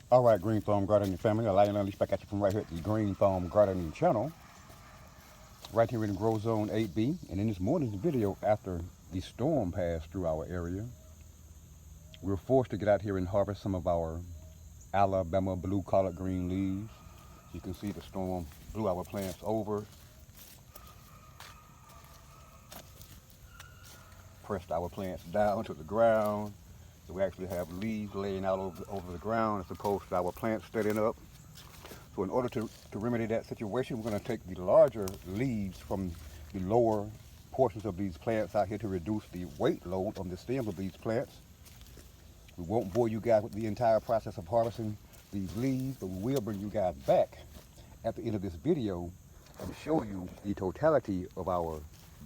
All right, Green Thumb Gardening family, I'd unleash back at you from right here at the Green Thumb Gardening channel, right here in Grow Zone 8B. And in this morning's video, after the storm passed through our area, we were forced to get out here and harvest some of our Alabama blue collard green leaves. You can see the storm blew our plants over, pressed our plants down to the ground. So we actually have leaves laying out over the ground as opposed to our plants standing up. So in order to remedy that situation, we're going to take the larger leaves from the lower portions of these plants out here to reduce the weight load on the stems of these plants. We won't bore you guys with the entire process of harvesting these leaves, but we will bring you guys back at the end of this video and show you the totality of our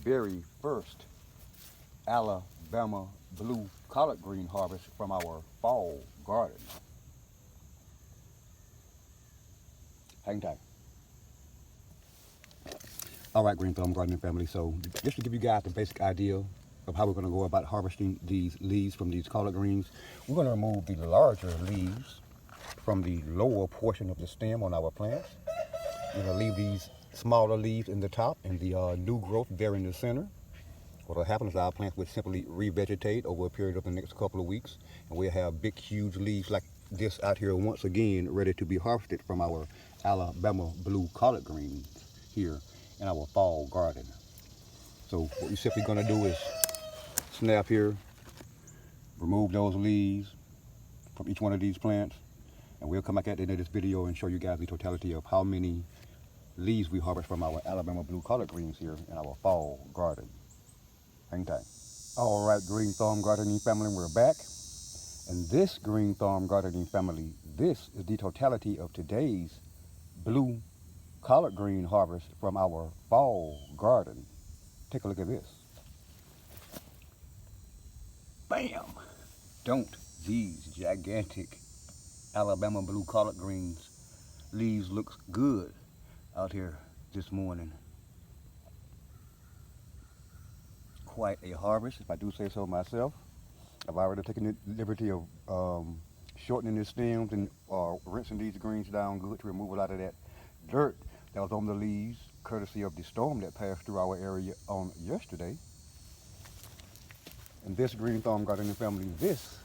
very first Alabama blue collard green harvest from our fall garden. Hang tight. All right, Green Thumb Gardening family, so just to give you guys the basic idea of how we're going to go about harvesting these leaves from these collard greens, we're going to remove the larger leaves from the lower portion of the stem on our plants. We're going to leave these smaller leaves in the top and the new growth there in the center. What will happen is our plants will simply revegetate over a period of the next couple of weeks, and we'll have big, huge leaves like this out here once again, ready to be harvested from our Alabama blue collard greens here in our fall garden. So what we're simply going to do is snap here, remove those leaves from each one of these plants, and we'll come back at the end of this video and show you guys the totality of how many leaves we harvest from our Alabama blue collard greens here in our fall garden. Hang tight. All right, Green Thumb Gardening family, we're back. And this Green Thumb Gardening family, this is the totality of today's blue collard green harvest from our fall garden. Take a look at this. Bam! Don't these gigantic Alabama blue collard greens leaves look good out here this morning. Quite a harvest, if I do say so myself. I've already taken the liberty of shortening the stems and rinsing these greens down good to remove a lot of that dirt that was on the leaves, courtesy of the storm that passed through our area on yesterday. And this Green Thumb Gardening family, this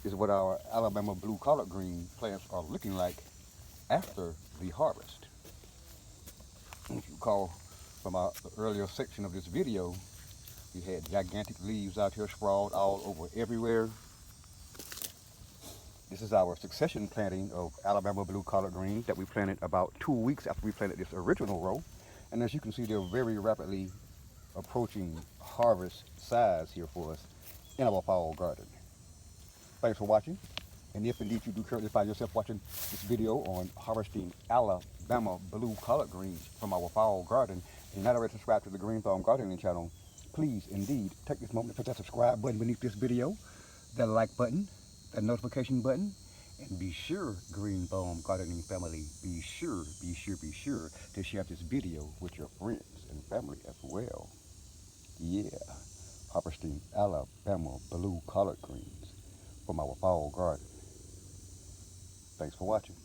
is what our Alabama blue collard green plants are looking like after the harvest. If you recall from our earlier section of this video, we had gigantic leaves out here sprawled all over everywhere. This is our succession planting of Alabama blue collard greens that we planted about 2 weeks after we planted this original row. And as you can see, they're very rapidly approaching harvest size here for us in our fall garden. Thanks for watching. And if indeed you do currently find yourself watching this video on harvesting Alabama blue collard greens from our fall garden, and you're not already subscribed to the Green Thumb Gardening channel, please indeed take this moment to put that subscribe button beneath this video, that like button, that notification button, and be sure, Green Thumb Gardening family, be sure to share this video with your friends and family as well. Yeah, harvesting Alabama blue collard greens from our fall garden. Thanks for watching.